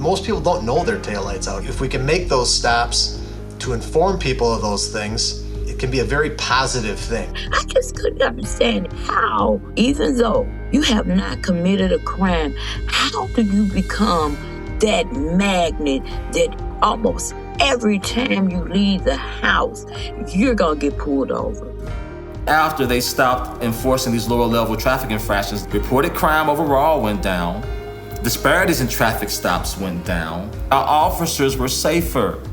Most people don't know their taillight's out. If we can make those stops to inform people of those things, it can be a very positive thing. I just couldn't understand how, even though you have not committed a crime, how do you become that magnet that almost every time you leave the house, you're gonna get pulled over? After they stopped enforcing these lower level traffic infractions, reported crime overall went down. Disparities in traffic stops went down. Our officers were safer.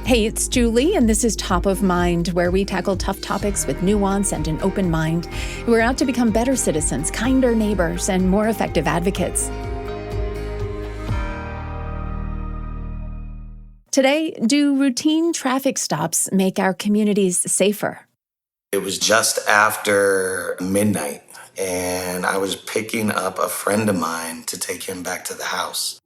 Hey, it's Julie, and this is Top of Mind, where we tackle tough topics with nuance and an open mind. We're out to become better citizens, kinder neighbors, and more effective advocates. Today, do routine traffic stops make our communities safer? It was just after midnight, and I was picking up a friend of mine to take him back to the house.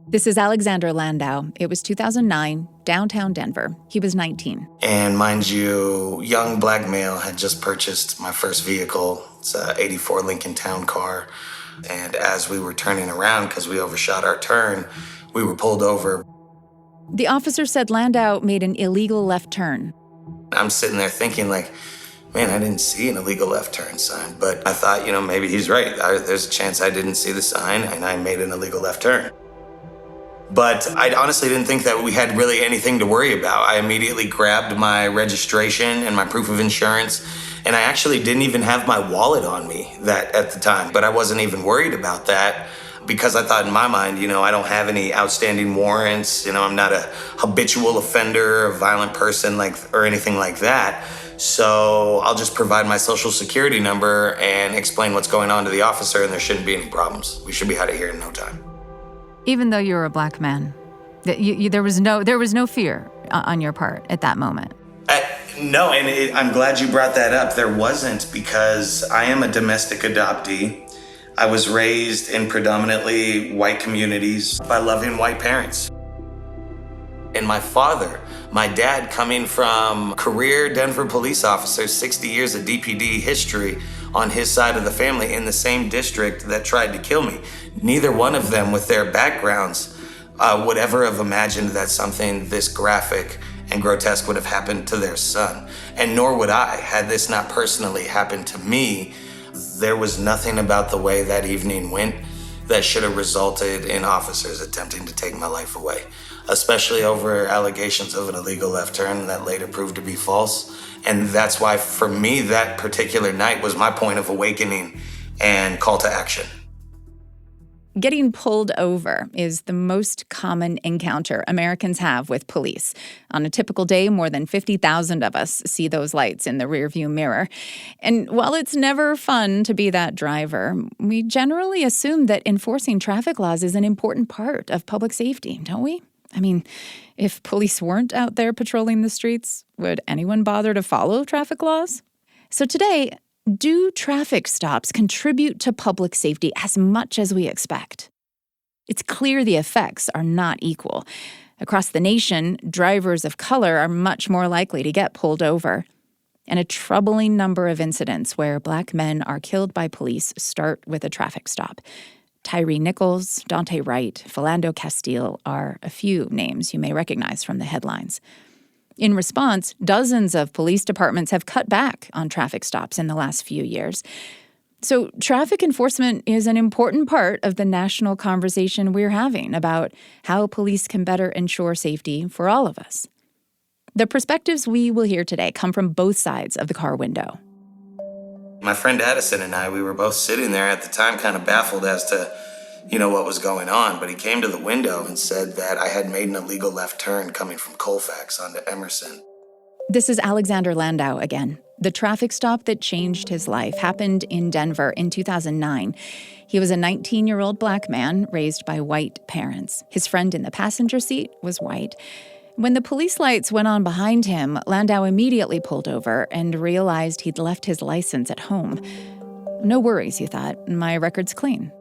This is Alexander Landau. It was 2009, downtown Denver. He was 19. And mind you, young black male had just purchased my first vehicle. It's a 84 Lincoln Town Car. And as we were turning around, because we overshot our turn, we were pulled over. The officer said Landau made an illegal left turn. I'm sitting there thinking like, man, I didn't see an illegal left turn sign. But I thought, maybe he's right. There's a chance I didn't see the sign and I made an illegal left turn. But I honestly didn't think that we had really anything to worry about. I immediately grabbed my registration and my proof of insurance, and I actually didn't even have my wallet on me at the time. But I wasn't even worried about that because I thought in my mind, I don't have any outstanding warrants. I'm not a habitual offender, a violent person or anything like that. So I'll just provide my social security number and explain what's going on to the officer, and there shouldn't be any problems. We should be out of here in no time. Even though you were a black man, there was no fear on your part at that moment. No, and I'm glad you brought that up. There wasn't, because I am a domestic adoptee. I was raised in predominantly white communities by loving white parents. And my dad coming from career Denver police officer, 60 years of DPD history on his side of the family in the same district that tried to kill me. Neither one of them with their backgrounds would ever have imagined that something this graphic and grotesque would have happened to their son. And nor would I, had this not personally happened to me. There was nothing about the way that evening went that should have resulted in officers attempting to take my life away, especially over allegations of an illegal left turn that later proved to be false. And that's why, for me, that particular night was my point of awakening and call to action. Getting pulled over is the most common encounter Americans have with police. On a typical day, more than 50,000 of us see those lights in the rearview mirror. And while it's never fun to be that driver, we generally assume that enforcing traffic laws is an important part of public safety, don't we? I mean, if police weren't out there patrolling the streets, would anyone bother to follow traffic laws? So today, do traffic stops contribute to public safety as much as we expect? It's clear the effects are not equal. Across the nation, drivers of color are much more likely to get pulled over. And a troubling number of incidents where black men are killed by police start with a traffic stop. Tyree Nichols, Dante Wright, Philando Castile are a few names you may recognize from the headlines. In response, dozens of police departments have cut back on traffic stops in the last few years. So traffic enforcement is an important part of the national conversation we're having about how police can better ensure safety for all of us. The perspectives we will hear today come from both sides of the car window. My friend Addison and I, we were both sitting there at the time kind of baffled as to, what was going on. But he came to the window and said that I had made an illegal left turn coming from Colfax onto Emerson. This is Alexander Landau again. The traffic stop that changed his life happened in Denver in 2009. He was a 19-year-old black man raised by white parents. His friend in the passenger seat was white. When the police lights went on behind him, Landau immediately pulled over and realized he'd left his license at home. No worries, he thought. My record's clean.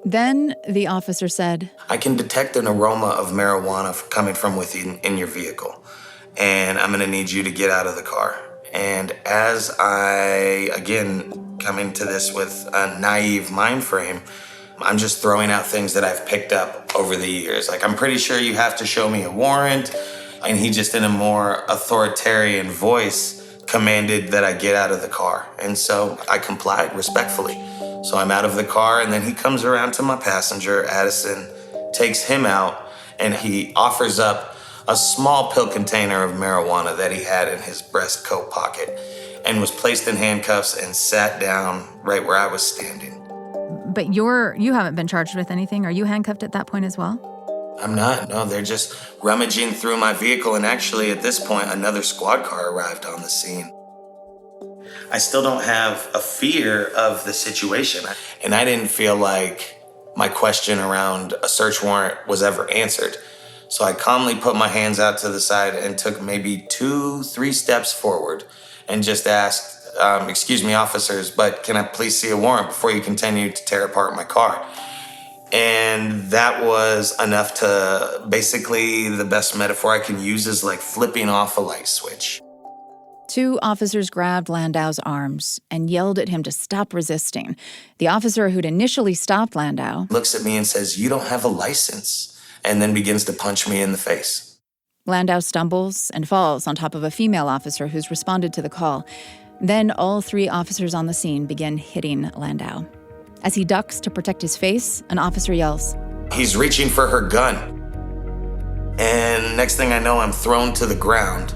Then the officer said, I can detect an aroma of marijuana coming from within in your vehicle, and I'm going to need you to get out of the car. And as I, again, come into this with a naive mind frame, I'm just throwing out things that I've picked up over the years. Like, I'm pretty sure you have to show me a warrant. And he just, in a more authoritarian voice, commanded that I get out of the car. And so I complied respectfully. So I'm out of the car, and then he comes around to my passenger, Addison, takes him out, and he offers up a small pill container of marijuana that he had in his breast coat pocket, and was placed in handcuffs and sat down right where I was standing. But you haven't been charged with anything. Are you handcuffed at that point as well? I'm not. No, they're just rummaging through my vehicle, and actually at this point, another squad car arrived on the scene. I still don't have a fear of the situation, and I didn't feel like my question around a search warrant was ever answered. So I calmly put my hands out to the side and took maybe 2-3 steps forward and just asked, excuse me, officers, but can I please see a warrant before you continue to tear apart my car? And that was enough to, basically, the best metaphor I can use is like flipping off a light switch. 2 officers grabbed Landau's arms and yelled at him to stop resisting. The officer who'd initially stopped Landau Looks at me and says, "You don't have a license," and then begins to punch me in the face. Landau stumbles and falls on top of a female officer who's responded to the call. Then all 3 officers on the scene begin hitting Landau. As he ducks to protect his face, an officer yells, He's reaching for her gun. And next thing I know, I'm thrown to the ground.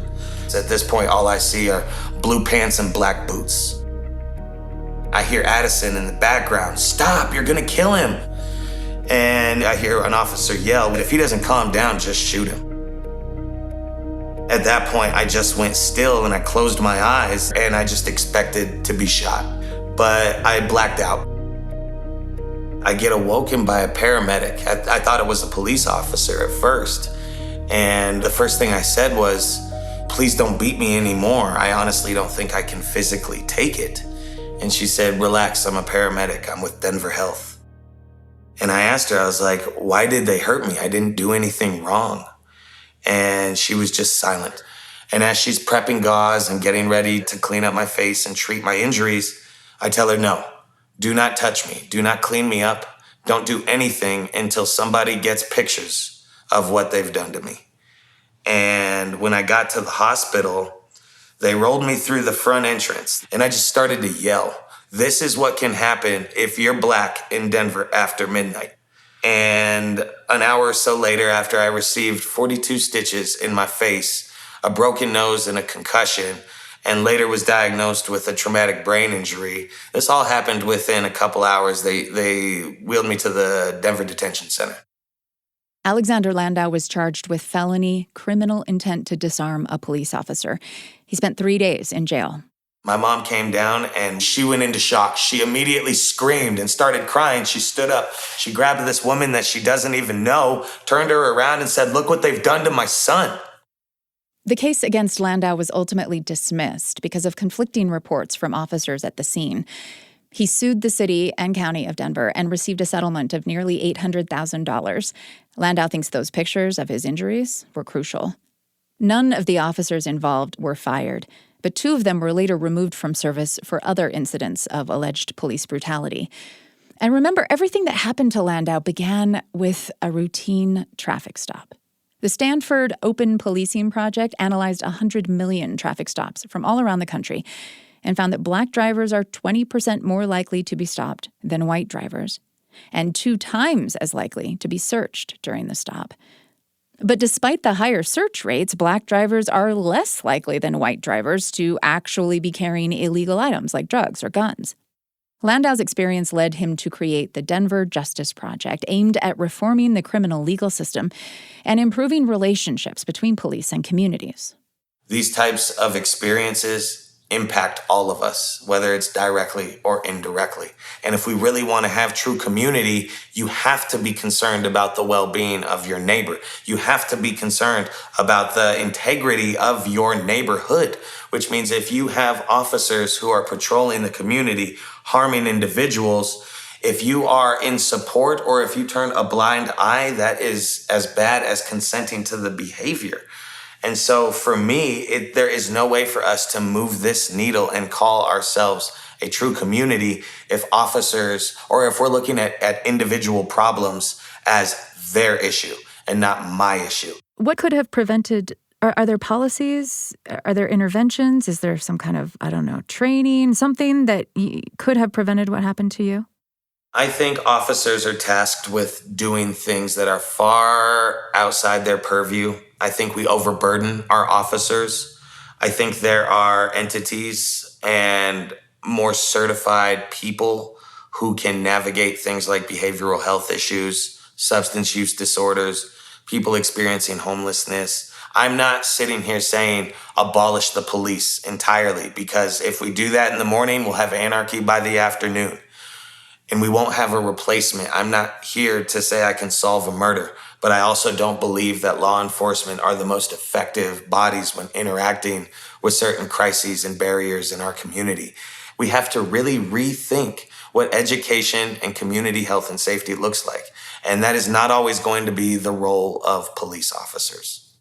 At this point, all I see are blue pants and black boots. I hear Addison in the background, "Stop, you're gonna kill him." And I hear an officer yell, "If he doesn't calm down, just shoot him." At that point, I just went still and I closed my eyes and I just expected to be shot. But I blacked out. I get awoken by a paramedic. I thought it was a police officer at first. And the first thing I said was, "Please don't beat me anymore. I honestly don't think I can physically take it." And she said, "Relax, I'm a paramedic. I'm with Denver Health." And I asked her, I was like, "Why did they hurt me? I didn't do anything wrong." And she was just silent. And as she's prepping gauze and getting ready to clean up my face and treat my injuries, I tell her, "No, do not touch me. Do not clean me up. Don't do anything until somebody gets pictures of what they've done to me." And when I got to the hospital, they rolled me through the front entrance and I just started to yell, "This is what can happen if you're black in Denver after midnight." And an hour or so later, after I received 42 stitches in my face, a broken nose and a concussion, and later was diagnosed with a traumatic brain injury, this all happened within a couple hours. They wheeled me to the Denver Detention Center. Alexander Landau was charged with felony criminal intent to disarm a police officer. He spent 3 days in jail. My mom came down and she went into shock. She immediately screamed and started crying. She stood up. She grabbed this woman that she doesn't even know, turned her around and said, "Look what they've done to my son." The case against Landau was ultimately dismissed because of conflicting reports from officers at the scene. He sued the city and county of Denver and received a settlement of nearly $800,000. Landau thinks those pictures of his injuries were crucial. None of the officers involved were fired, but 2 of them were later removed from service for other incidents of alleged police brutality. And remember, everything that happened to Landau began with a routine traffic stop. The Stanford Open Policing Project analyzed 100 million traffic stops from all around the country and found that black drivers are 20% more likely to be stopped than white drivers, and 2 times as likely to be searched during the stop. But despite the higher search rates, black drivers are less likely than white drivers to actually be carrying illegal items like drugs or guns. Landau's experience led him to create the Denver Justice Project, aimed at reforming the criminal legal system and improving relationships between police and communities. These types of experiences impact all of us, whether it's directly or indirectly. And if we really want to have true community, you have to be concerned about the well-being of your neighbor. You have to be concerned about the integrity of your neighborhood, which means if you have officers who are patrolling the community, harming individuals, if you are in support or if you turn a blind eye, that is as bad as consenting to the behavior. And so for me, there is no way for us to move this needle and call ourselves a true community if officers, or if we're looking at individual problems as their issue and not my issue. What could have prevented? Are there policies? Are there interventions? Is there some kind of, training, something that could have prevented what happened to you? I think officers are tasked with doing things that are far outside their purview. I think we overburden our officers. I think there are entities and more certified people who can navigate things like behavioral health issues, substance use disorders, people experiencing homelessness. I'm not sitting here saying abolish the police entirely, because if we do that in the morning, we'll have anarchy by the afternoon. And we won't have a replacement. I'm not here to say I can solve a murder, but I also don't believe that law enforcement are the most effective bodies when interacting with certain crises and barriers in our community. We have to really rethink what education and community health and safety looks like. And that is not always going to be the role of police officers.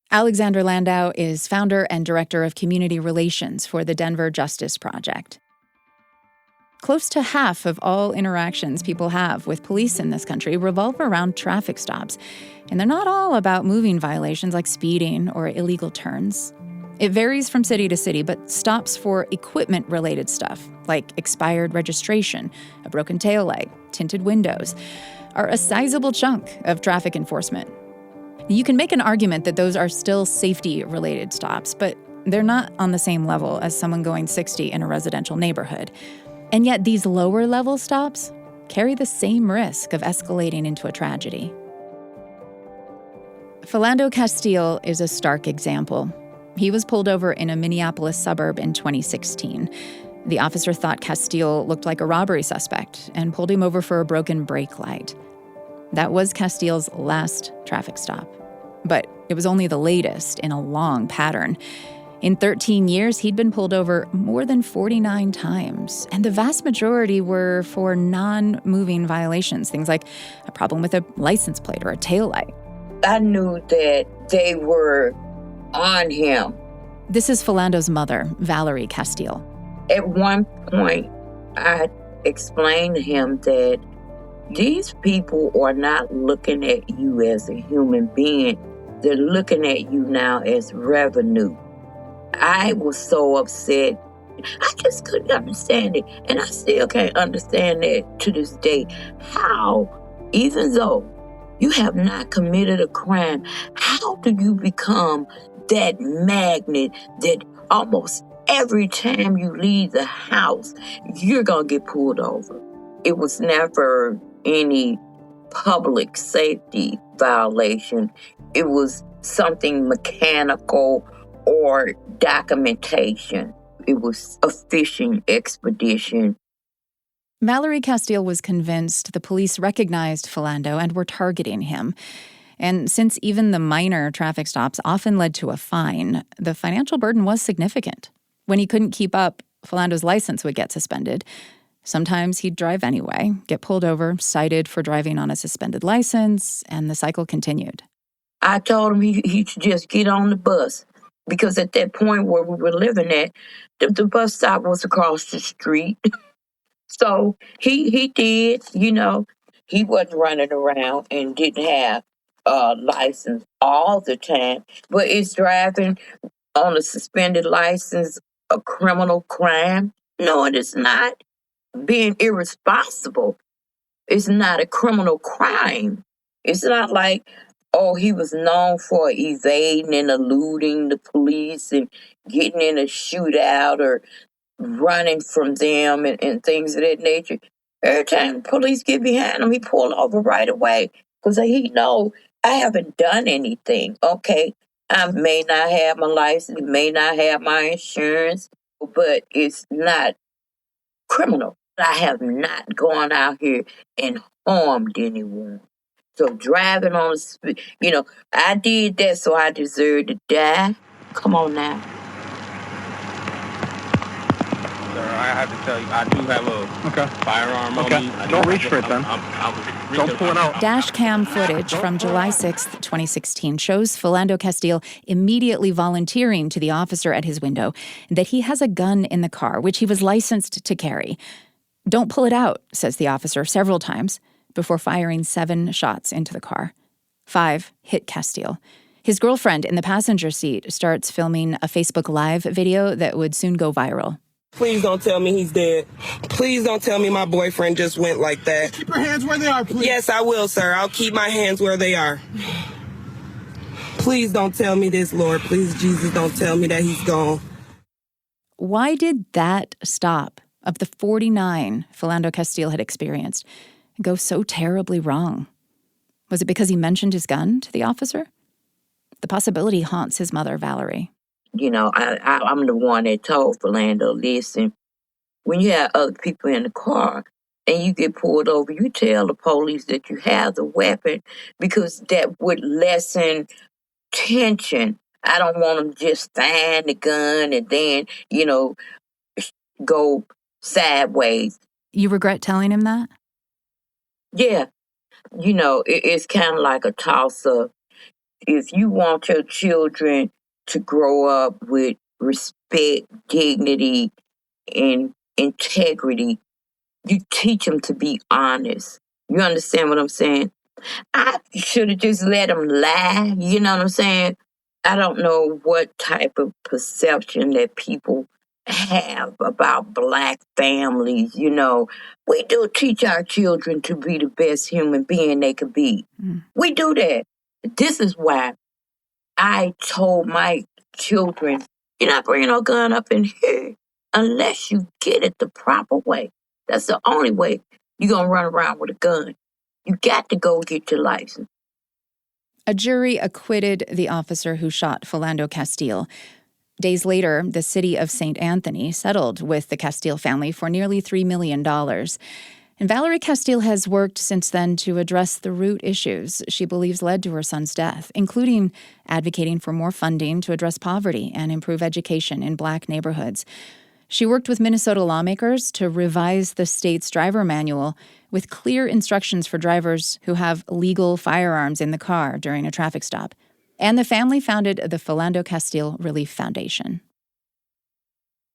Alexander Landau is founder and director of community relations for the Denver Justice Project. Close to half of all interactions people have with police in this country revolve around traffic stops, and they're not all about moving violations like speeding or illegal turns. It varies from city to city, but stops for equipment-related stuff, like expired registration, a broken taillight, tinted windows, are a sizable chunk of traffic enforcement. You can make an argument that those are still safety-related stops, but they're not on the same level as someone going 60 in a residential neighborhood. And yet these lower-level stops carry the same risk of escalating into a tragedy. Philando Castile is a stark example. He was pulled over in a Minneapolis suburb in 2016. The officer thought Castile looked like a robbery suspect and pulled him over for a broken brake light. That was Castile's last traffic stop. But it was only the latest in a long pattern. In 13 years, he'd been pulled over more than 49 times, and the vast majority were for non-moving violations, things like a problem with a license plate or a taillight. I knew that they were on him. This is Philando's mother, Valerie Castile. At one point, I explained to him that these people are not looking at you as a human being. They're looking at you now as revenue. I was so upset. I just couldn't understand it. And I still can't understand it to this day. How, even though you have not committed a crime, how do you become that magnet that almost every time you leave the house, you're going to get pulled over? It was never any public safety violation. It was something mechanical or documentation. It was a fishing expedition. Valerie Castile was convinced the police recognized Philando and were targeting him. And since even the minor traffic stops often led to a fine, the financial burden was significant. When he couldn't keep up, Philando's license would get suspended. Sometimes he'd drive anyway, get pulled over, cited for driving on a suspended license, and the cycle continued. I told him he should just get on the bus, because at that point where we were living at, the bus stop was across the street. So he did, he wasn't running around and didn't have a license all the time. But is driving on a suspended license a criminal crime? No, it is not. Being irresponsible is not a criminal crime. It's not like, he was known for evading and eluding the police and getting in a shootout or running from them and things of that nature. Every time the police get behind him, he pull over right away because he know I haven't done anything. Okay, I may not have my license, may not have my insurance, but it's not criminal. I have not gone out here and harmed anyone. So driving on I did that, so I deserve to die. Come on now. sir. I have to tell you, I do have a firearm on me. Don't reach for it, then. Don't pull it out. Dash cam footage from July 6th, 2016 shows Philando Castile immediately volunteering to the officer at his window that he has a gun in the car, which he was licensed to carry. "Don't pull it out," says the officer several times, before firing 7 shots into the car. 5 hit Castile. His girlfriend in the passenger seat starts filming a Facebook Live video that would soon go viral. Please don't tell me he's dead. Please don't tell me my boyfriend just went like that. Keep your hands where they are, please. Yes, I will, sir. I'll keep my hands where they are. Please don't tell me this, Lord. Please, Jesus, don't tell me that he's gone. Why did that stop of the 49 Philando Castile had experienced go so terribly wrong? Was it because he mentioned his gun to the officer? The possibility haunts his mother, Valerie. You know, I'm the one that told Philando, listen, when you have other people in the car and you get pulled over, you tell the police that you have the weapon because that would lessen tension. I don't want them just find the gun and then, go sideways. You regret telling him that? Yeah. It's kind of like a toss-up. If you want your children to grow up with respect, dignity, and integrity, you teach them to be honest. You understand what I'm saying? I should have just let them lie. You know what I'm saying? I don't know what type of perception that people have about Black families. We do teach our children to be the best human being they could be. We do that. This is why I told my children, you're not bringing no gun up in here unless you get it the proper way. That's the only way you're going to run around with a gun. You got to go get your license. A jury acquitted the officer who shot Philando Castile. Days later, the city of St. Anthony settled with the Castile family for nearly $3 million. And Valerie Castile has worked since then to address the root issues she believes led to her son's death, including advocating for more funding to address poverty and improve education in Black neighborhoods. She worked with Minnesota lawmakers to revise the state's driver manual with clear instructions for drivers who have legal firearms in the car during a traffic stop. And the family founded the Philando Castile Relief Foundation.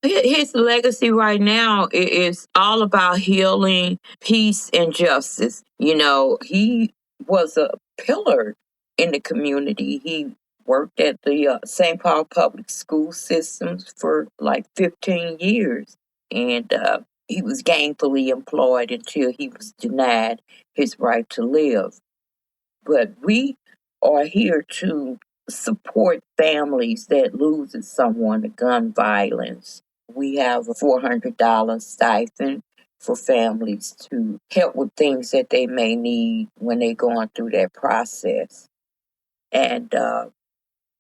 His legacy right now is all about healing, peace, and justice. He was a pillar in the community. He worked at the St. Paul public school systems for like 15 years. And he was gainfully employed until he was denied his right to live. But we are here to support families that loses someone to gun violence. We have a $400 stipend for families to help with things that they may need when they're going through that process. And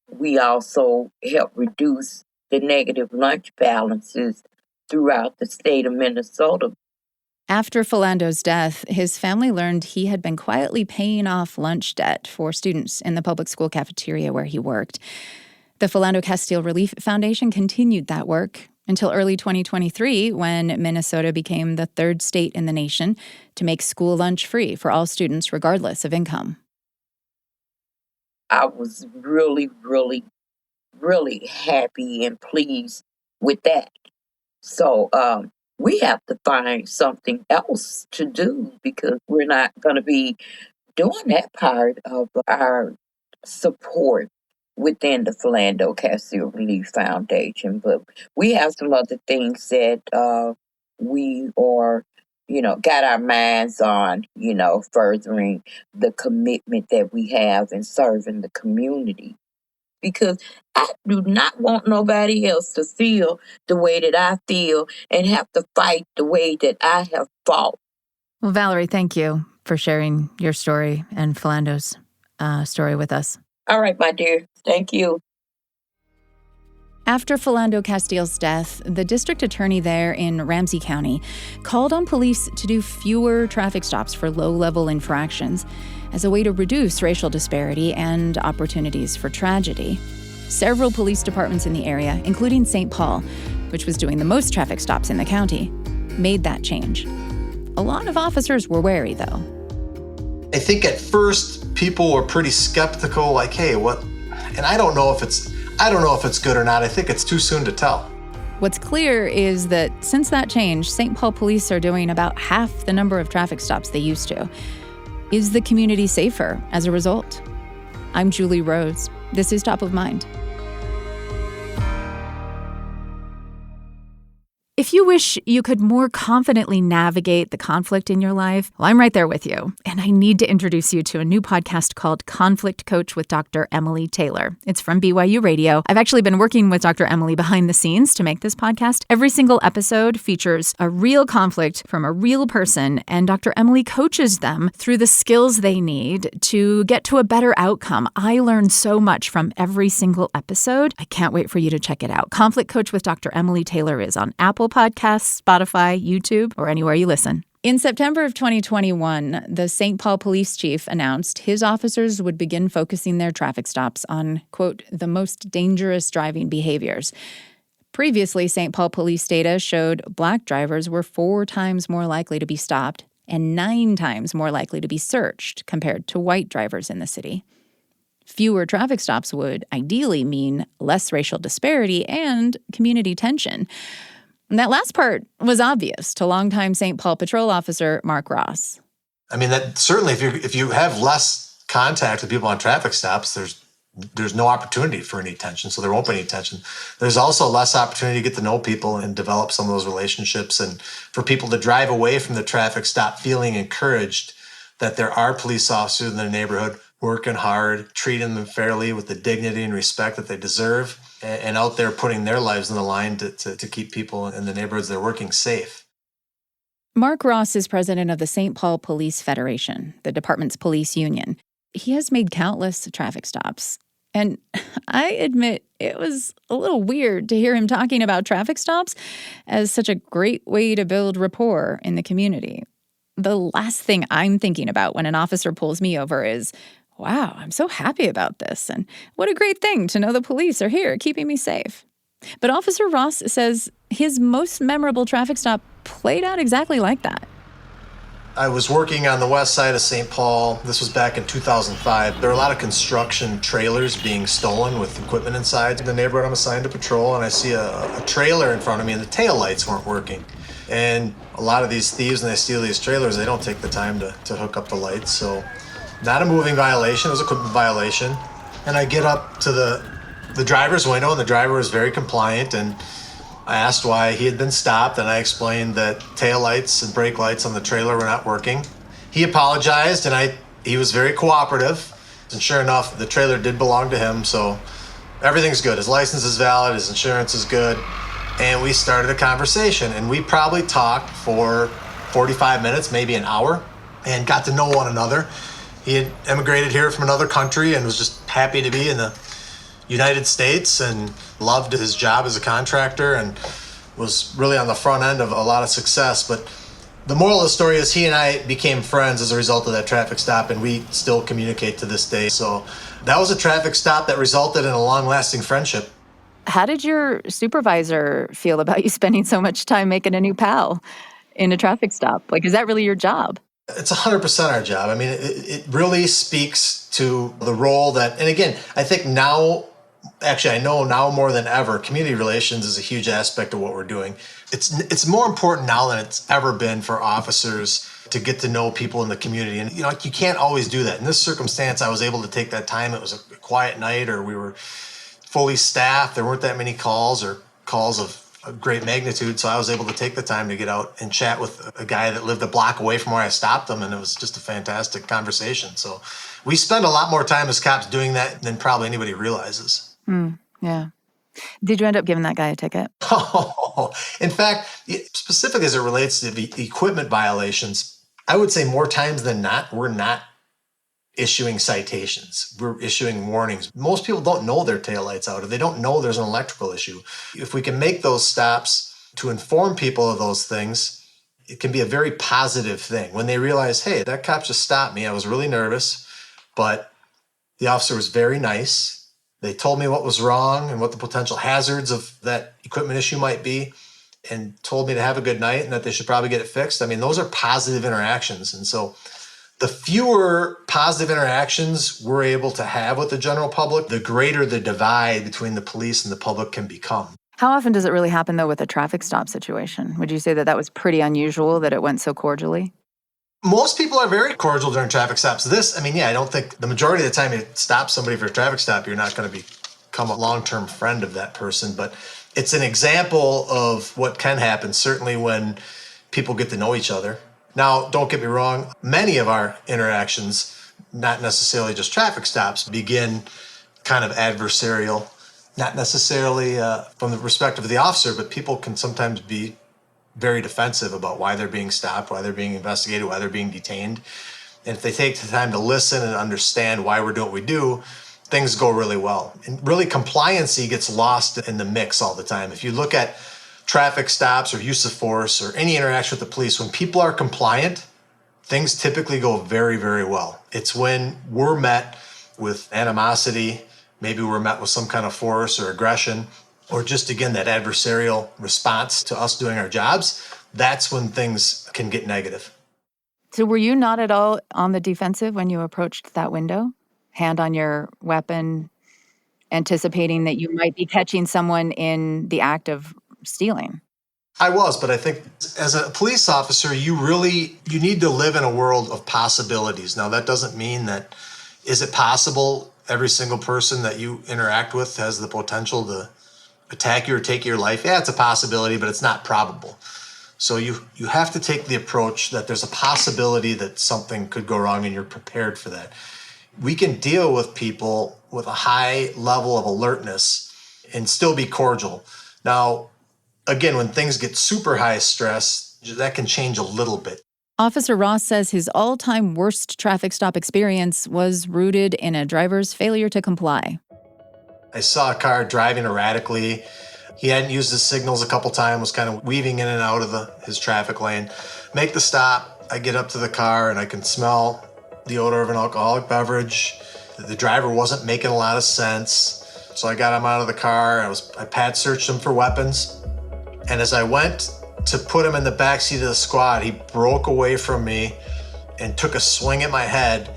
we also help reduce the negative lunch balances throughout the state of Minnesota. After Philando's death, his family learned he had been quietly paying off lunch debt for students in the public school cafeteria where he worked. The Philando Castile Relief Foundation continued that work until early 2023, when Minnesota became the 3rd state in the nation to make school lunch free for all students, regardless of income. I was really, really, really happy and pleased with that. So we have to find something else to do because we're not going to be doing that part of our support within the Philando Castile Relief Foundation. But we have some other things that we are, got our minds on, furthering the commitment that we have in serving the community. Because I do not want nobody else to feel the way that I feel and have to fight the way that I have fought. Well, Valerie, thank you for sharing your story and Philando's story with us. All right, my dear. Thank you. After Philando Castile's death, the district attorney there in Ramsey County called on police to do fewer traffic stops for low-level infractions as a way to reduce racial disparity and opportunities for tragedy. Several police departments in the area, including St. Paul, which was doing the most traffic stops in the county, made that change. A lot of officers were wary, though. I think at first people were pretty skeptical, like, hey, what? And I don't know if it's good or not. I think it's too soon to tell. What's clear is that since that change, St. Paul police are doing about half the number of traffic stops they used to. Is the community safer as a result? I'm Julie Rose. This is Top of Mind. If you wish you could more confidently navigate the conflict in your life, well, I'm right there with you. And I need to introduce you to a new podcast called Conflict Coach with Dr. Emily Taylor. It's from BYU Radio. I've actually been working with Dr. Emily behind the scenes to make this podcast. Every single episode features a real conflict from a real person, and Dr. Emily coaches them through the skills they need to get to a better outcome. I learned so much from every single episode. I can't wait for you to check it out. Conflict Coach with Dr. Emily Taylor is on Apple Podcasts, Spotify, YouTube, or anywhere you listen. In September of 2021, the St. Paul police chief announced his officers would begin focusing their traffic stops on, quote, the most dangerous driving behaviors. Previously, St. Paul police data showed Black drivers were 4 times more likely to be stopped and 9 times more likely to be searched compared to white drivers in the city. Fewer traffic stops would ideally mean less racial disparity and community tension. And that last part was obvious to longtime St. Paul patrol officer Mark Ross. I mean, that certainly if you have less contact with people on traffic stops, there's no opportunity for any tension, so there won't be any tension. There's also less opportunity to get to know people and develop some of those relationships, and for people to drive away from the traffic stop feeling encouraged that there are police officers in their neighborhood working hard, treating them fairly with the dignity and respect that they deserve, and out there putting their lives on the line to keep people in the neighborhoods they're working safe. Mark Ross is president of the St. Paul Police Federation, the department's police union. He has made countless traffic stops. And I admit it was a little weird to hear him talking about traffic stops as such a great way to build rapport in the community. The last thing I'm thinking about when an officer pulls me over is, wow, I'm so happy about this, and what a great thing to know the police are here keeping me safe. But Officer Ross says his most memorable traffic stop played out exactly like that. I was working on the west side of St. Paul. This was back in 2005. There were a lot of construction trailers being stolen with equipment inside. In the neighborhood I'm assigned to patrol, and I see a trailer in front of me, and the tail lights weren't working. And a lot of these thieves, when they steal these trailers, they don't take the time to hook up the lights. So not a moving violation, it was a equipment violation. And I get up to the driver's window, and the driver was very compliant, and I asked why he had been stopped, and I explained that tail lights and brake lights on the trailer were not working. He apologized, and he was very cooperative, and sure enough, the trailer did belong to him, so everything's good. His license is valid, his insurance is good, and we started a conversation, and we probably talked for 45 minutes, maybe an hour, and got to know one another. He had immigrated here from another country and was just happy to be in the United States and loved his job as a contractor and was really on the front end of a lot of success. But the moral of the story is he and I became friends as a result of that traffic stop, and we still communicate to this day. So that was a traffic stop that resulted in a long-lasting friendship. How did your supervisor feel about you spending so much time making a new pal in a traffic stop? Like, is that really your job? It's 100% our job. I mean, it really speaks to the role that, and again, I think now, actually, I know now more than ever, community relations is a huge aspect of what we're doing. It's more important now than it's ever been for officers to get to know people in the community. And, you can't always do that. In this circumstance, I was able to take that time. It was a quiet night, or we were fully staffed. There weren't that many calls or calls of a great magnitude, so I was able to take the time to get out and chat with a guy that lived a block away from where I stopped him, and it was just a fantastic conversation. So we spend a lot more time as cops doing that than probably anybody realizes. Yeah. Did you end up giving that guy a ticket? Oh, in fact, specifically as it relates to the equipment violations, I would say more times than not, we're not issuing citations. We're issuing warnings. Most people don't know their taillights out, or they don't know there's an electrical issue. If we can make those stops to inform people of those things, it can be a very positive thing. When they realize, hey, that cop just stopped me. I was really nervous, but the officer was very nice. They told me what was wrong and what the potential hazards of that equipment issue might be, and told me to have a good night and that they should probably get it fixed. I mean, those are positive interactions. And so the fewer positive interactions we're able to have with the general public, the greater the divide between the police and the public can become. How often does it really happen, though, with a traffic stop situation? Would you say that that was pretty unusual, that it went so cordially? Most people are very cordial during traffic stops. I don't think the majority of the time you stop somebody for a traffic stop, you're not going to become a long-term friend of that person. But it's an example of what can happen, certainly when people get to know each other. Now, don't get me wrong, many of our interactions, not necessarily just traffic stops, begin kind of adversarial, not necessarily from the perspective of the officer, but people can sometimes be very defensive about why they're being stopped, why they're being investigated, why they're being detained. And if they take the time to listen and understand why we're doing what we do, things go really well. And really, compliancy gets lost in the mix all the time. If you look at traffic stops or use of force or any interaction with the police, when people are compliant, things typically go very, very well. It's when we're met with animosity, maybe we're met with some kind of force or aggression, or just, again, that adversarial response to us doing our jobs, that's when things can get negative. So were you not at all on the defensive when you approached that window? Hand on your weapon, anticipating that you might be catching someone in the act of stealing? I was, but I think as a police officer, you need to live in a world of possibilities. Now, that doesn't mean that, is it possible every single person that you interact with has the potential to attack you or take your life? Yeah, it's a possibility, but it's not probable. So you have to take the approach that there's a possibility that something could go wrong and you're prepared for that. We can deal with people with a high level of alertness and still be cordial. Now, again, when things get super high stress, that can change a little bit. Officer Ross says his all-time worst traffic stop experience was rooted in a driver's failure to comply. I saw a car driving erratically. He hadn't used his signals a couple times, was kind of weaving in and out of his traffic lane. Make the stop, I get up to the car and I can smell the odor of an alcoholic beverage. The driver wasn't making a lot of sense. So I got him out of the car. I pad searched him for weapons. And as I went to put him in the backseat of the squad, he broke away from me and took a swing at my head.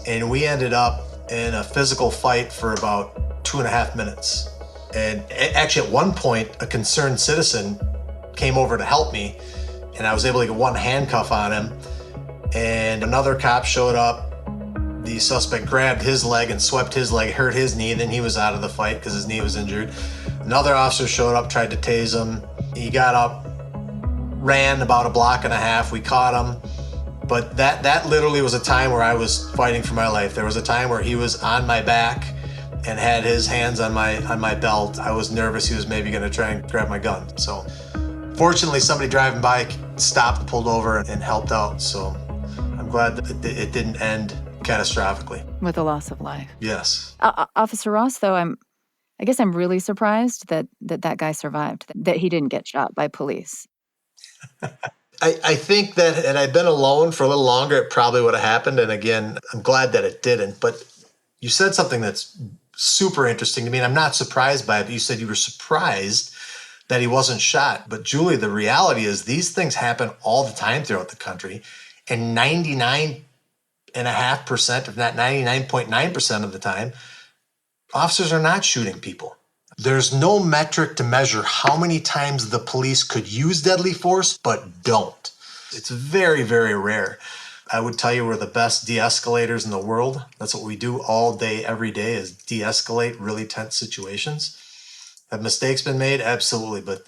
And we ended up in a physical fight for about 2.5 minutes. And actually, at one point, a concerned citizen came over to help me, and I was able to get one handcuff on him. And another cop showed up. The suspect grabbed his leg and swept his leg, hurt his knee. Then he was out of the fight because his knee was injured. Another officer showed up, tried to tase him. He got up, ran about 1.5 blocks. We caught him. But that literally was a time where I was fighting for my life. There was a time where he was on my back and had his hands on my belt. I was nervous he was maybe going to try and grab my gun. So fortunately, somebody driving by stopped, pulled over, and helped out. So I'm glad that it didn't end catastrophically. With a loss of life. Yes. Officer Ross, though, I guess I'm really surprised that guy survived, that he didn't get shot by police. I think that, and I've been alone for a little longer, it probably would have happened. And again, I'm glad that it didn't. But you said something that's super interesting to me, and I'm not surprised by it. But you said you were surprised that he wasn't shot. But Julie, the reality is these things happen all the time throughout the country. And 99.5%, if not 99.9% of the time, officers are not shooting people. There's no metric to measure how many times the police could use deadly force, but don't. It's very, very rare. I would tell you we're the best de-escalators in the world. That's what we do all day, every day, is de-escalate really tense situations. Have mistakes been made? Absolutely. But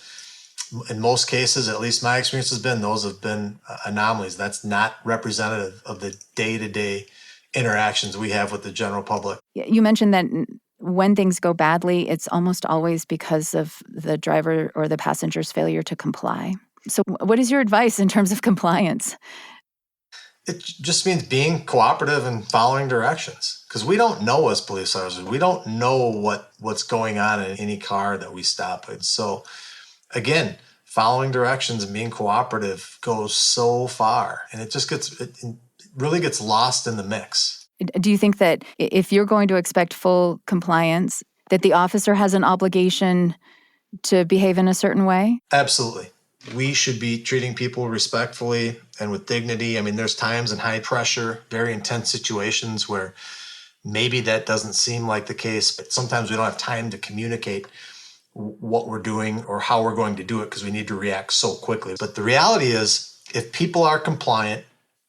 in most cases, at least my experience has been, those have been anomalies. That's not representative of the day-to-day interactions we have with the general public. You mentioned that when things go badly, it's almost always because of the driver or the passenger's failure to comply. So what is your advice in terms of compliance? It just means being cooperative and following directions. Because we don't know as police officers, we don't know what's going on in any car that we stop at. So again, following directions and being cooperative goes so far. And it really gets lost in the mix. Do you think that if you're going to expect full compliance, that the officer has an obligation to behave in a certain way? Absolutely. We should be treating people respectfully and with dignity. I mean, there's times in high pressure, very intense situations where maybe that doesn't seem like the case, but sometimes we don't have time to communicate what we're doing or how we're going to do it because we need to react so quickly. But the reality is, if people are compliant,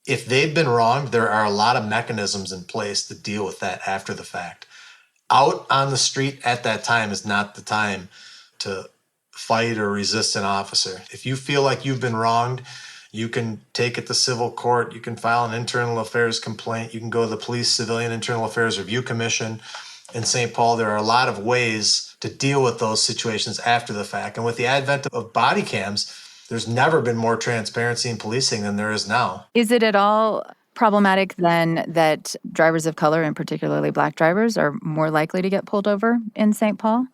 if they've been wronged, there are a lot of mechanisms in place to deal with that after the fact. Out on the street at that time is not the time to fight or resist an officer. If you feel like you've been wronged, you can take it to civil court. You can file an internal affairs complaint. You can go to the Police Civilian Internal Affairs Review Commission in St. Paul. There are a lot of ways to deal with those situations after the fact. And with the advent of body cams, there's never been more transparency in policing than there is now. Is it at all problematic then that drivers of color, and particularly Black drivers, are more likely to get pulled over in St. Paul?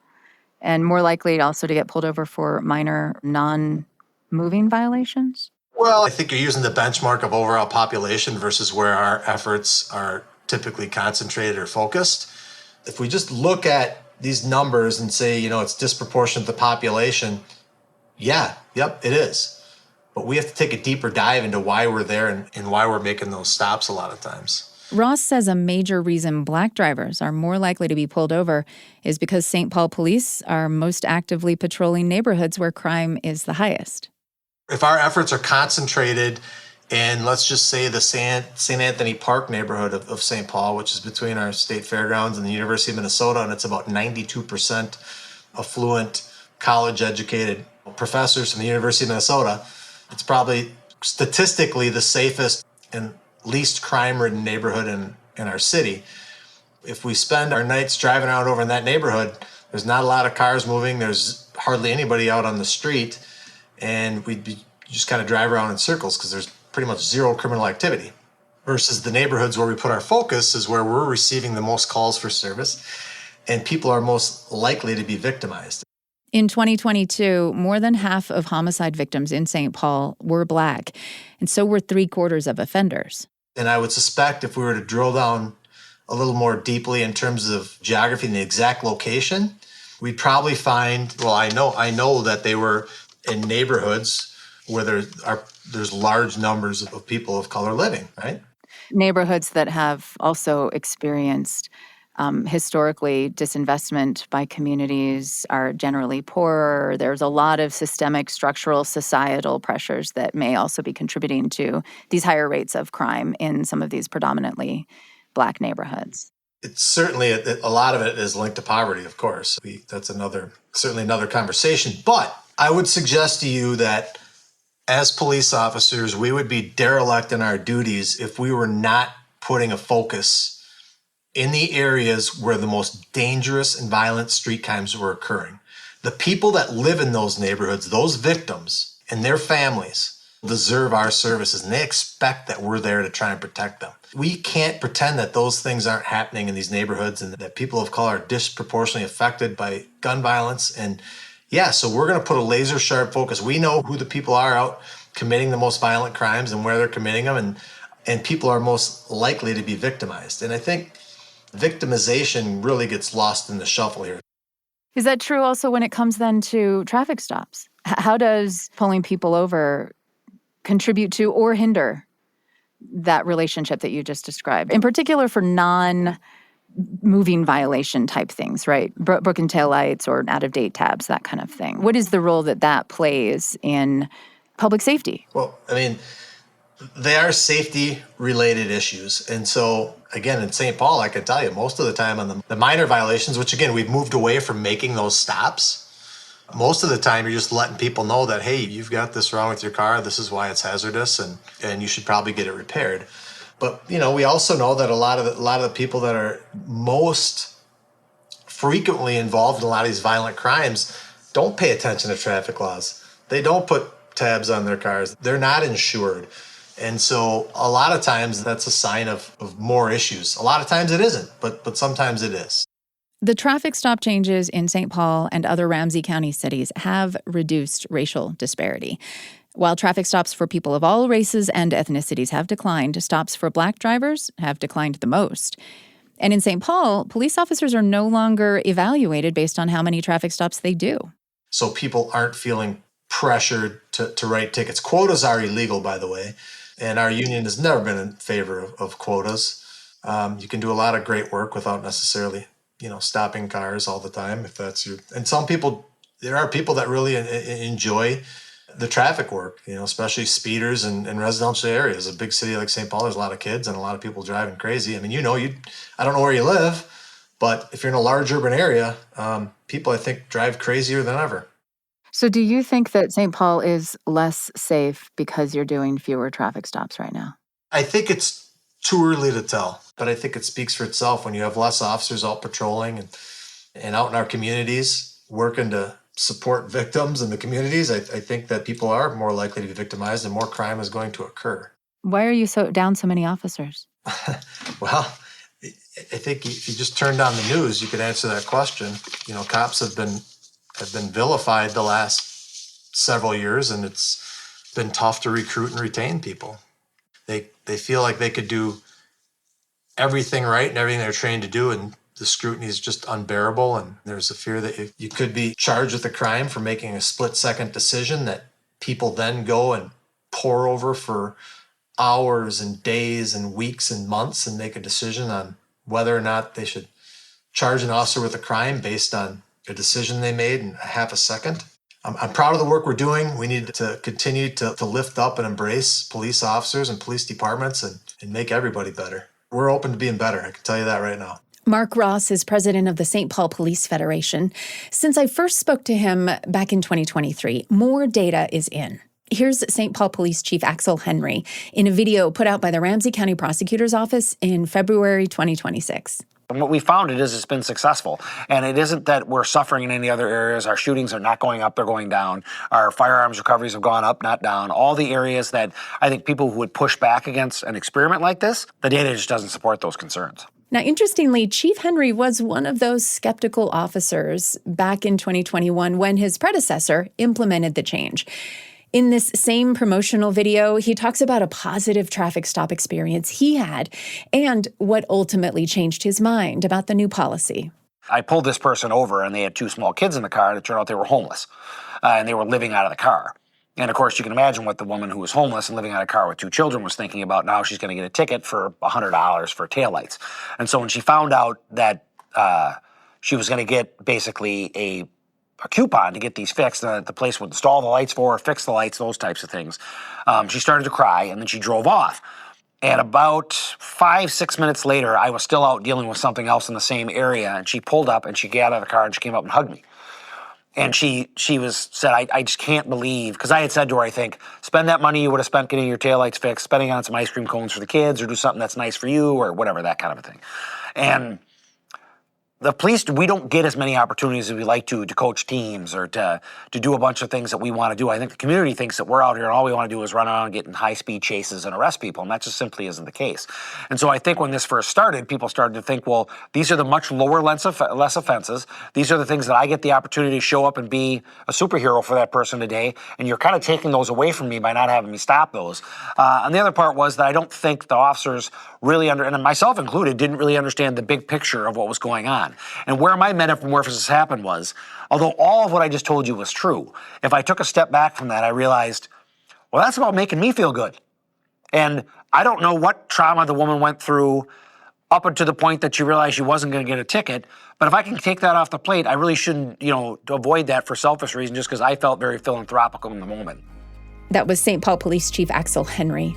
And more likely also to get pulled over for minor non-moving violations? Well, I think you're using the benchmark of overall population versus where our efforts are typically concentrated or focused. If we just look at these numbers and say, it's disproportionate to the population, yep, it is. But we have to take a deeper dive into why we're there and why we're making those stops a lot of times. Ross says a major reason Black drivers are more likely to be pulled over is because St. Paul police are most actively patrolling neighborhoods where crime is the highest. If our efforts are concentrated in, let's just say, the St. Anthony Park neighborhood of St. Paul, which is between our state fairgrounds and the University of Minnesota, and it's about 92% affluent, college-educated professors from the University of Minnesota, it's probably statistically the safest and least crime-ridden neighborhood in our city. If we spend our nights driving around over in that neighborhood, there's not a lot of cars moving, there's hardly anybody out on the street, and we'd just kind of drive around in circles because there's pretty much zero criminal activity. Versus the neighborhoods where we put our focus is where we're receiving the most calls for service, and people are most likely to be victimized. In 2022, more than half of homicide victims in St. Paul were Black, and so were 3/4 of offenders. And I would suspect if we were to drill down a little more deeply in terms of geography and the exact location, we'd probably find, well, I know that they were in neighborhoods where there's large numbers of people of color living, right? Neighborhoods that have also experienced historically disinvestment by communities, are generally poorer. There's a lot of systemic, structural, societal pressures that may also be contributing to these higher rates of crime in some of these predominantly Black neighborhoods. It's certainly, a lot of it is linked to poverty, of course. That's certainly another conversation. But I would suggest to you that as police officers, we would be derelict in our duties if we were not putting a focus in the areas where the most dangerous and violent street crimes were occurring. The people that live in those neighborhoods, those victims and their families, deserve our services, and they expect that we're there to try and protect them. We can't pretend that those things aren't happening in these neighborhoods and that people of color are disproportionately affected by gun violence. And so we're going to put a laser sharp focus. We know who the people are out committing the most violent crimes and where they're committing them, and people are most likely to be victimized. And I think victimization really gets lost in the shuffle here. Is that true also when it comes then to traffic stops? How does pulling people over contribute to or hinder that relationship that you just described, in particular for non-moving violation type things, right? Broken taillights or out-of-date tabs, that kind of thing. What is the role that plays in public safety? Well, I mean, they are safety-related issues. And so, again, in St. Paul, I can tell you, most of the time on the minor violations, which, again, we've moved away from making those stops, most of the time you're just letting people know that, hey, you've got this wrong with your car, this is why it's hazardous, and you should probably get it repaired. But, we also know that a lot of the people that are most frequently involved in a lot of these violent crimes don't pay attention to traffic laws. They don't put tabs on their cars. They're not insured. And so a lot of times that's a sign of more issues. A lot of times it isn't, but sometimes it is. The traffic stop changes in St. Paul and other Ramsey County cities have reduced racial disparity. While traffic stops for people of all races and ethnicities have declined, stops for Black drivers have declined the most. And in St. Paul, police officers are no longer evaluated based on how many traffic stops they do. So people aren't feeling pressured to write tickets. Quotas are illegal, by the way, and our union has never been in favor of quotas. You can do a lot of great work without necessarily, stopping cars all the time if that's your. And there are people that really enjoy the traffic work, especially speeders in residential areas. A big city like St. Paul, there's a lot of kids and a lot of people driving crazy. I mean, I don't know where you live, but if you're in a large urban area, people, I think, drive crazier than ever. So do you think that St. Paul is less safe because you're doing fewer traffic stops right now? I think it's too early to tell, but I think it speaks for itself when you have less officers out patrolling and out in our communities working to support victims in the communities. I think that people are more likely to be victimized and more crime is going to occur. Why are you down so many officers? Well, I think if you just turned on the news, you could answer that question. Cops have been vilified the last several years, and it's been tough to recruit and retain people. They feel like they could do everything right and everything they're trained to do, and the scrutiny is just unbearable. And there's a fear that you could be charged with a crime for making a split-second decision that people then go and pore over for hours and days and weeks and months and make a decision on whether or not they should charge an officer with a crime based on a decision they made in a half a second. I'm proud of the work we're doing. We need to continue to lift up and embrace police officers and police departments and make everybody better. We're open to being better. I can tell you that right now. Mark Ross is president of the St. Paul Police Federation. Since I first spoke to him back in 2023, more data is in. Here's St. Paul Police Chief Axel Henry in a video put out by the Ramsey County Prosecutor's Office in February 2026. And what we found is it's been successful. And it isn't that we're suffering in any other areas. Our shootings are not going up, they're going down. Our firearms recoveries have gone up, not down. All the areas that I think people who would push back against an experiment like this, the data just doesn't support those concerns. Now, interestingly, Chief Henry was one of those skeptical officers back in 2021 when his predecessor implemented the change. In this same promotional video, he talks about a positive traffic stop experience he had and what ultimately changed his mind about the new policy. I pulled this person over and they had two small kids in the car, and it turned out they were homeless and they were living out of the car. And of course, you can imagine what the woman who was homeless and living out of a car with two children was thinking about. Now she's going to get a ticket for $100 for taillights. And so when she found out that she was going to get basically a coupon to get these fixed, and that the place would install the lights for her, fix the lights, those types of things, she started to cry, and then she drove off. And about 5-6 minutes later, I was still out dealing with something else in the same area, and she pulled up and she got out of the car and she came up and hugged me. And she said, I just can't believe, because I had said to her, I think, spend that money you would have spent getting your taillights fixed, spending on some ice cream cones for the kids, or do something that's nice for you, or whatever, that kind of a thing. And the police, we don't get as many opportunities as we like to coach teams or to do a bunch of things that we want to do. I think the community thinks that we're out here and all we want to do is run around and get in high-speed chases and arrest people, and that just simply isn't the case. And so I think when this first started, people started to think, well, these are the much lower less offenses. These are the things that I get the opportunity to show up and be a superhero for that person today, and you're kind of taking those away from me by not having me stop those. And the other part was that I don't think the officers really and myself included, didn't really understand the big picture of what was going on. And where my metamorphosis happened was, although all of what I just told you was true, if I took a step back from that, I realized, well, that's about making me feel good. And I don't know what trauma the woman went through up until the point that she realized she wasn't going to get a ticket. But if I can take that off the plate, I really shouldn't, to avoid that for selfish reasons, just because I felt very philanthropical in the moment. That was St. Paul Police Chief Axel Henry.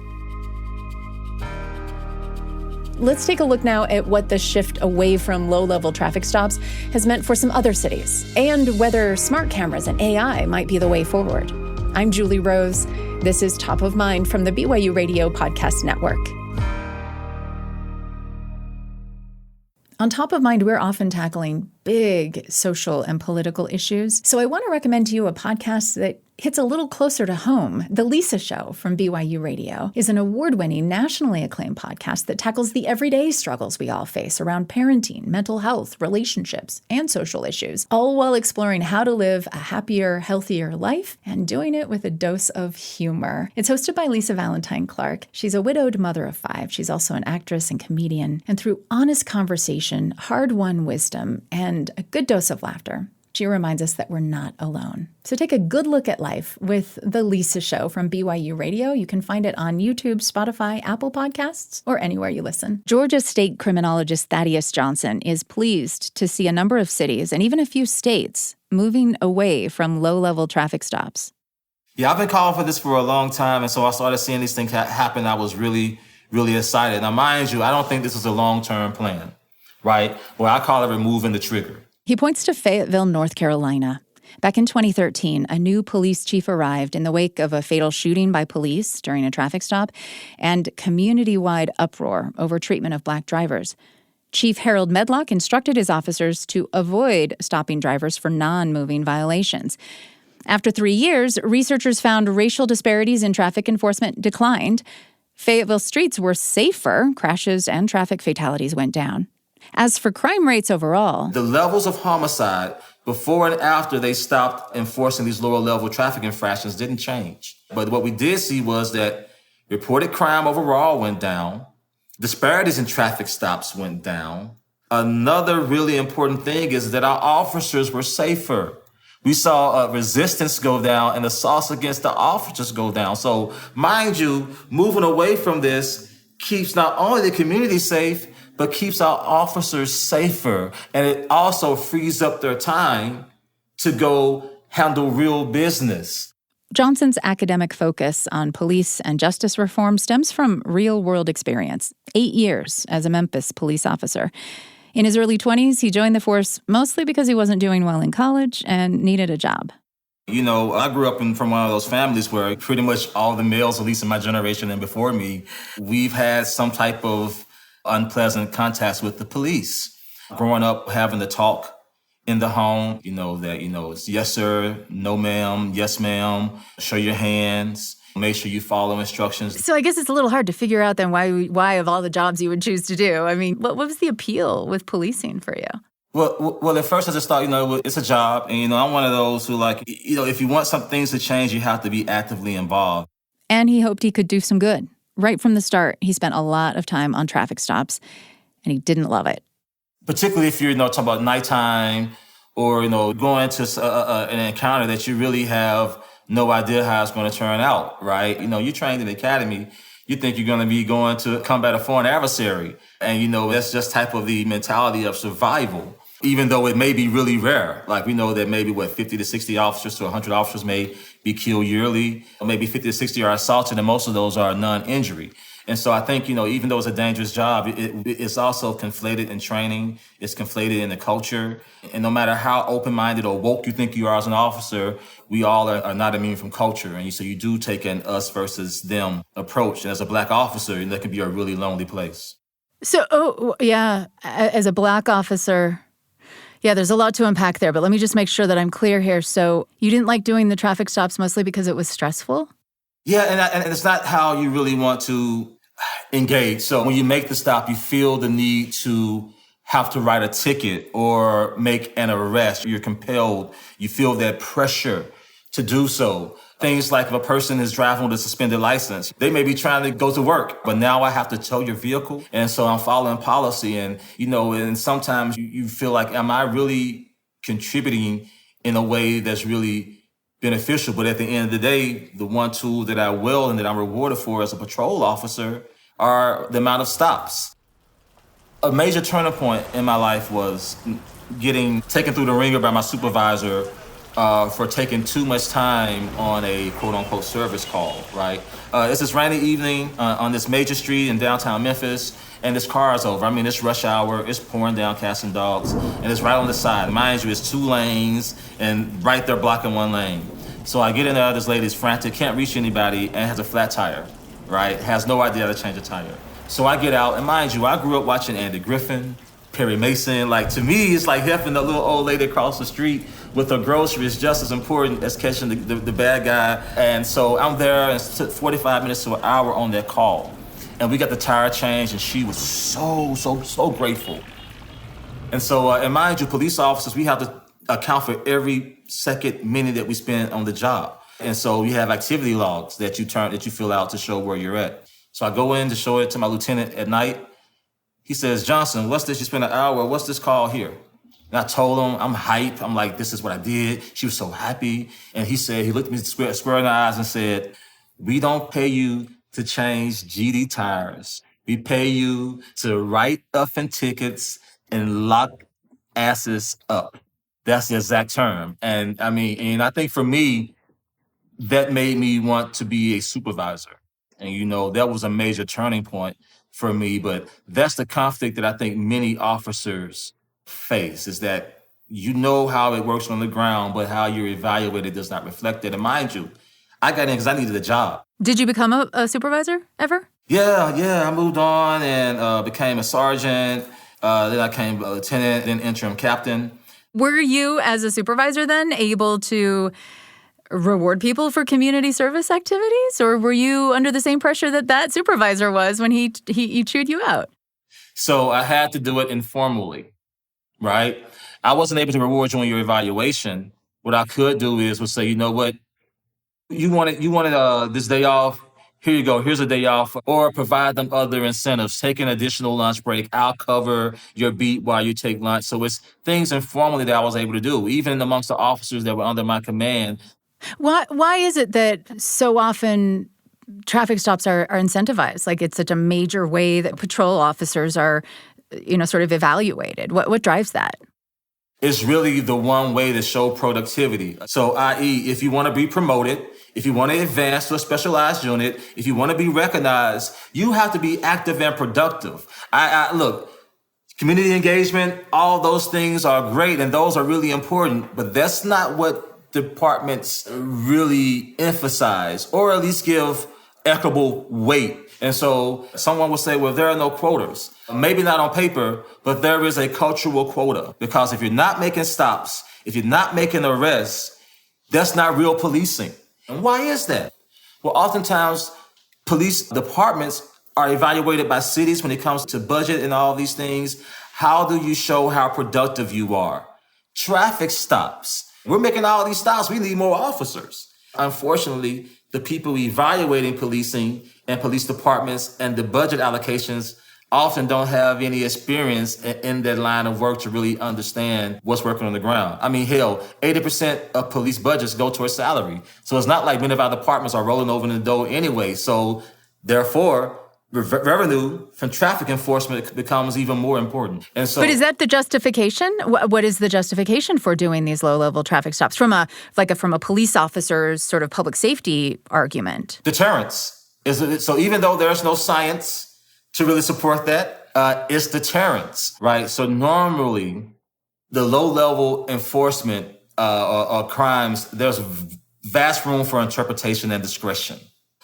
Let's take a look now at what the shift away from low-level traffic stops has meant for some other cities, and whether smart cameras and AI might be the way forward. I'm Julie Rose. This is Top of Mind from the BYU Radio Podcast Network. On Top of Mind, we're often tackling big social and political issues. So I want to recommend to you a podcast that hits a little closer to home. The Lisa Show from BYU Radio is an award-winning, nationally acclaimed podcast that tackles the everyday struggles we all face around parenting, mental health, relationships, and social issues, all while exploring how to live a happier, healthier life and doing it with a dose of humor. It's hosted by Lisa Valentine Clark. She's a widowed mother of 5. She's also an actress and comedian. And through honest conversation, hard-won wisdom, and a good dose of laughter, she reminds us that we're not alone. So take a good look at life with The Lisa Show from BYU Radio. You can find it on YouTube, Spotify, Apple Podcasts, or anywhere you listen. Georgia State Criminologist Thaddeus Johnson is pleased to see a number of cities and even a few states moving away from low-level traffic stops. Yeah, I've been calling for this for a long time, and so I started seeing these things happen. I was really, really excited. Now, mind you, I don't think this is a long-term plan, right? Well, I call it removing the trigger. He points to Fayetteville, North Carolina. Back in 2013, a new police chief arrived in the wake of a fatal shooting by police during a traffic stop and community-wide uproar over treatment of Black drivers. Chief Harold Medlock instructed his officers to avoid stopping drivers for non-moving violations. After 3 years, researchers found racial disparities in traffic enforcement declined. Fayetteville streets were safer, crashes and traffic fatalities went down. As for crime rates overall, the levels of homicide before and after they stopped enforcing these lower level traffic infractions didn't change. But what we did see was that reported crime overall went down. Disparities in traffic stops went down. Another really important thing is that our officers were safer. We saw resistance go down and assaults against the officers go down. So mind you, moving away from this keeps not only the community safe, but keeps our officers safer. And it also frees up their time to go handle real business. Johnson's academic focus on police and justice reform stems from real-world experience, 8 years as a Memphis police officer. In his early 20s, he joined the force mostly because he wasn't doing well in college and needed a job. You know, I grew up from one of those families where pretty much all the males, at least in my generation and before me, we've had some type of unpleasant contacts with the police. Growing up, having to talk in the home, it's yes, sir, no, ma'am, yes, ma'am, show your hands, make sure you follow instructions. So I guess it's a little hard to figure out then why of all the jobs you would choose to do. I mean, what was the appeal with policing for you? Well, at first I just thought, it's a job. And, I'm one of those who if you want some things to change, you have to be actively involved. And he hoped he could do some good. Right from the start, he spent a lot of time on traffic stops, and he didn't love it. Particularly if you're, talking about nighttime or, going to an encounter that you really have no idea how it's going to turn out, right? You're trained in the academy. You think you're going to be going to combat a foreign adversary. And, that's just type of the mentality of survival, even though it may be really rare. Like, we know that maybe, 50 to 60 officers to 100 officers may be killed yearly. Or maybe 50 to 60 are assaulted, and most of those are non-injury. And so I think, even though it's a dangerous job, it's also conflated in training. It's conflated in the culture. And no matter how open-minded or woke you think you are as an officer, we all are not immune from culture. And so you do take an us versus them approach. And as a Black officer, that can be a really lonely place. So, as a Black officer, there's a lot to unpack there. But let me just make sure that I'm clear here. So you didn't like doing the traffic stops mostly because it was stressful? Yeah, and it's not how you really want to engage. So when you make the stop, you feel the need to have to write a ticket or make an arrest. You're compelled. You feel that pressure to do so. Things like if a person is driving with a suspended license, they may be trying to go to work, but now I have to tow your vehicle. And so I'm following policy. And, and sometimes you feel like, am I really contributing in a way that's really beneficial? But at the end of the day, the one tool that I will and that I'm rewarded for as a patrol officer are the amount of stops. A major turning point in my life was getting taken through the ringer by my supervisor for taking too much time on a quote-unquote service call, right? It's this rainy evening on this major street in downtown Memphis, and this car is over. I mean, it's rush hour, it's pouring down cats and dogs, and it's right on the side. Mind you, it's 2 lanes, and right there blocking 1 lane. So I get in there, this lady's frantic, can't reach anybody, and has a flat tire, right? Has no idea how to change a tire. So I get out, and mind you, I grew up watching Andy Griffin, Perry Mason. Like, to me, it's like helping the little old lady across the street with her groceries just as important as catching the bad guy. And so I'm there, and it took 45 minutes to an hour on that call. And we got the tire changed, and she was so grateful. And so, and mind you, police officers, we have to account for every second, minute that we spend on the job. And so you have activity logs that you fill out to show where you're at. So I go in to show it to my lieutenant at night. He says, Johnson, what's this? You spent an hour. What's this call here? And I told him, I'm hyped. I'm like, this is what I did. She was so happy. And he said, he looked me square in the eyes and said, we don't pay you to change GD tires. We pay you to write effing tickets and lock asses up. That's the exact term. And I mean, and I think for me, that made me want to be a supervisor. And, you know, that was a major turning point for me. But that's the conflict that I think many officers face, is that you know how it works on the ground, but how you're evaluated does not reflect it. And mind you, I got in because I needed a job. Did you become a supervisor ever? Yeah. I moved on and became a sergeant. Then I became a lieutenant, then interim captain. Were you, as a supervisor then, able to reward people for community service activities? Or were you under the same pressure that supervisor was when he chewed you out? So I had to do it informally, right? I wasn't able to reward you on your evaluation. What I could do was say, you know what? You wanted this day off. Here you go. Here's a day off. Or provide them other incentives. Take an additional lunch break. I'll cover your beat while you take lunch. So it's things informally that I was able to do, even amongst the officers that were under my command. Why is it that so often traffic stops are incentivized? Like, it's such a major way that patrol officers are, sort of evaluated. What drives that? It's really the one way to show productivity. So, i.e., if you want to be promoted, if you want to advance to a specialized unit, if you want to be recognized, you have to be active and productive. Look, community engagement, all those things are great, and those are really important, but that's not what departments really emphasize, or at least give equitable weight. And so someone will say, well, there are no quotas. Maybe not on paper, but there is a cultural quota. Because if you're not making stops, if you're not making arrests, that's not real policing. And why is that? Well, oftentimes police departments are evaluated by cities when it comes to budget and all these things. How do you show how productive you are? Traffic stops. We're making all these stops. We need more officers. Unfortunately, the people evaluating policing and police departments and the budget allocations often don't have any experience in that line of work to really understand what's working on the ground. I mean, hell, 80% of police budgets go towards salary. So it's not like many of our departments are rolling over in the dough anyway. So therefore, revenue from traffic enforcement becomes even more important. And so, but is that the justification? What is the justification for doing these low-level traffic stops from a police officer's sort of public safety argument? Deterrence. So even though there's no science to really support that, it's deterrence, right? So normally, the low-level enforcement or crimes, there's vast room for interpretation and discretion.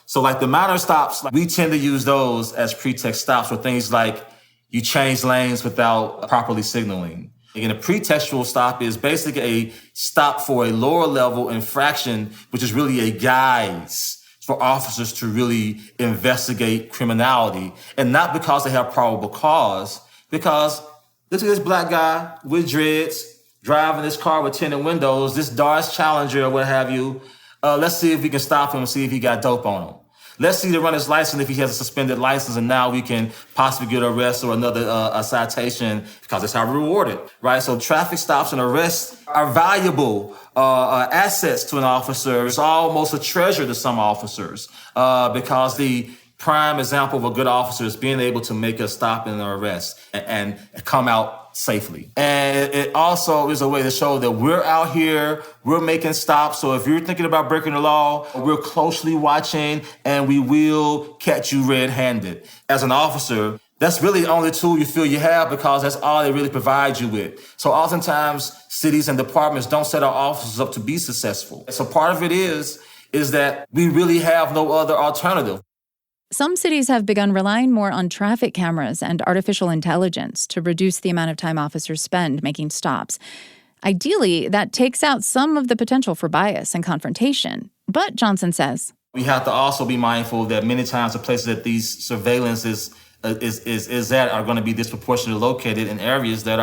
So like the minor stops, we tend to use those as pretext stops for things like you change lanes without properly signaling. Again, a pretextual stop is basically a stop for a lower level infraction, which is really a guise for officers to really investigate criminality. And not because they have probable cause, because look at this black guy with dreads, driving this car with tinted windows, this Dodge Challenger or what have you. Let's see if we can stop him and see if he got dope on him. Let's see to run his license if he has a suspended license, and now we can possibly get an arrest or another a citation because that's how we're rewarded, right? So traffic stops and arrests are valuable assets to an officer. It's almost a treasure to some officers because the prime example of a good officer is being able to make a stop and an arrest and come out safely. And it also is a way to show that we're out here, we're making stops. So if you're thinking about breaking the law, we're closely watching and we will catch you red-handed. As an officer, that's really the only tool you feel you have because that's all they really provide you with. So oftentimes, cities and departments don't set our officers up to be successful. So part of it is that we really have no other alternative. Some cities have begun relying more on traffic cameras and artificial intelligence to reduce the amount of time officers spend making stops. Ideally, that takes out some of the potential for bias and confrontation. But Johnson says, we have to also be mindful that many times the places that these surveillance is at are going to be disproportionately located in areas that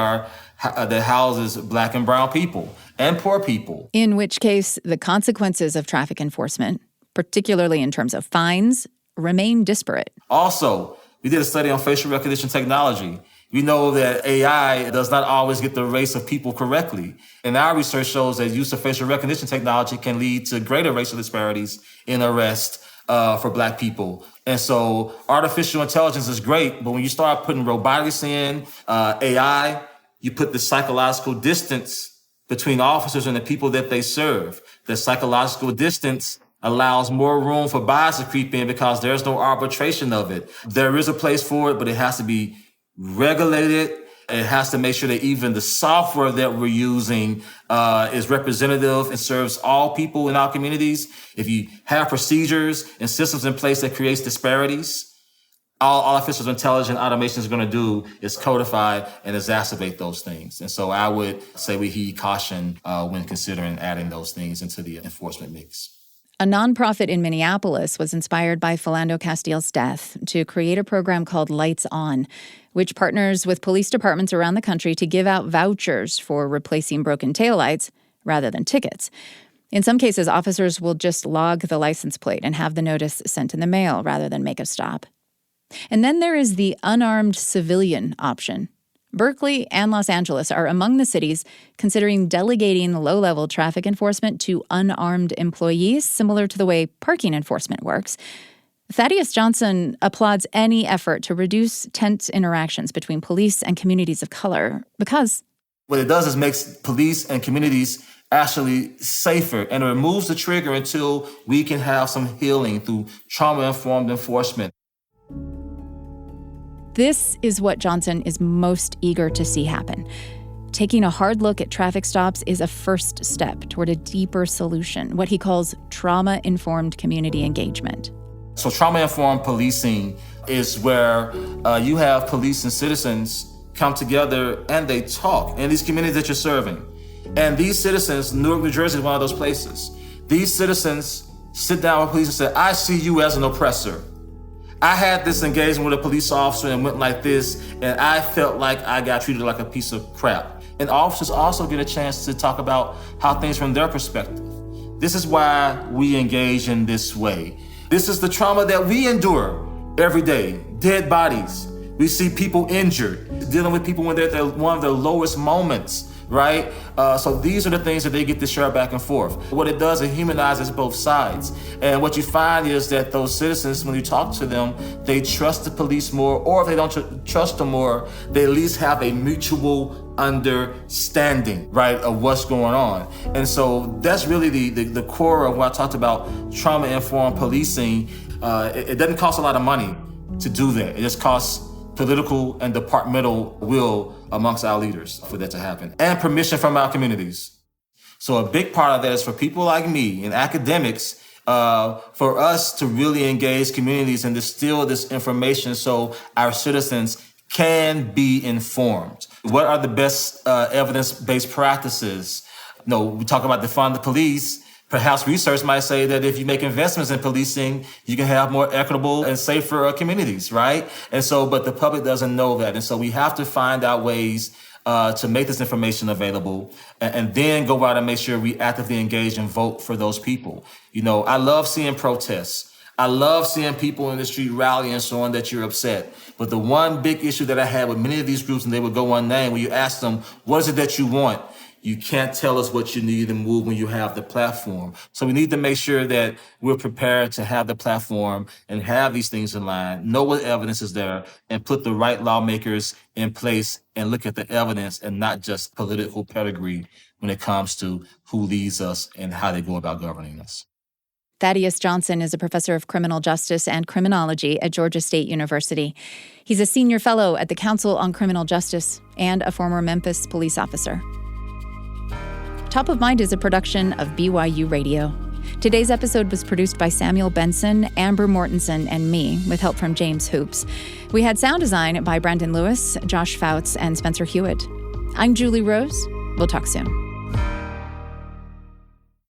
houses Black and brown people and poor people. In which case, the consequences of traffic enforcement, particularly in terms of fines, remain disparate. Also, we did a study on facial recognition technology. We know that AI does not always get the race of people correctly. And our research shows that use of facial recognition technology can lead to greater racial disparities in arrest for Black people. And so artificial intelligence is great, but when you start putting robotics in, AI, you put the psychological distance between officers and the people that they serve. The psychological distance allows more room for bias to creep in because there's no arbitration of it. There is a place for it, but it has to be regulated. It has to make sure that even the software that we're using is representative and serves all people in our communities. If you have procedures and systems in place that creates disparities, all artificial intelligence automation is going to do is codify and exacerbate those things. And so I would say we heed caution when considering adding those things into the enforcement mix. A nonprofit in Minneapolis was inspired by Philando Castile's death to create a program called Lights On, which partners with police departments around the country to give out vouchers for replacing broken taillights rather than tickets. In some cases, officers will just log the license plate and have the notice sent in the mail rather than make a stop. And then there is the unarmed civilian option. Berkeley and Los Angeles are among the cities considering delegating low-level traffic enforcement to unarmed employees, similar to the way parking enforcement works. Thaddeus Johnson applauds any effort to reduce tense interactions between police and communities of color because what it does is makes police and communities actually safer, and it removes the trigger until we can have some healing through trauma-informed enforcement. This is what Johnson is most eager to see happen. Taking a hard look at traffic stops is a first step toward a deeper solution, what he calls trauma-informed community engagement. So trauma-informed policing is where you have police and citizens come together and they talk in these communities that you're serving. And these citizens, Newark, New Jersey is one of those places. These citizens sit down with police and say, I see you as an oppressor. I had this engagement with a police officer and went like this, and I felt like I got treated like a piece of crap. And officers also get a chance to talk about how things from their perspective. This is why we engage in this way. This is the trauma that we endure every day. Dead bodies. We see people injured, dealing with people when they're at one of their lowest moments, right? So these are the things that they get to share back and forth. What it does, it humanizes both sides. And what you find is that those citizens, when you talk to them, they trust the police more, or if they don't trust them more, they at least have a mutual understanding, right, of what's going on. And so that's really the core of what I talked about, trauma-informed policing. It doesn't cost a lot of money to do that. It just costs political and departmental will amongst our leaders for that to happen, and permission from our communities. So a big part of that is for people like me and academics, for us to really engage communities and distill this information so our citizens can be informed. What are the best evidence-based practices? We talk about defund the police. Perhaps research might say that if you make investments in policing, you can have more equitable and safer communities, right? And so, but the public doesn't know that. And so we have to find out ways to make this information available and then go out and make sure we actively engage and vote for those people. I love seeing protests. I love seeing people in the street rally and showing that you're upset. But the one big issue that I had with many of these groups, and they would go unnamed, when you ask them, what is it that you want? You can't tell us what you need to move when you have the platform. So we need to make sure that we're prepared to have the platform and have these things in line, know what evidence is there, and put the right lawmakers in place and look at the evidence and not just political pedigree when it comes to who leads us and how they go about governing us. Thaddeus Johnson is a professor of criminal justice and criminology at Georgia State University. He's a senior fellow at the Council on Criminal Justice and a former Memphis police officer. Top of Mind is a production of BYU Radio. Today's episode was produced by Samuel Benson, Amber Mortensen, and me, with help from James Hoops. We had sound design by Brandon Lewis, Josh Fouts, and Spencer Hewitt. I'm Julie Rose. We'll talk soon.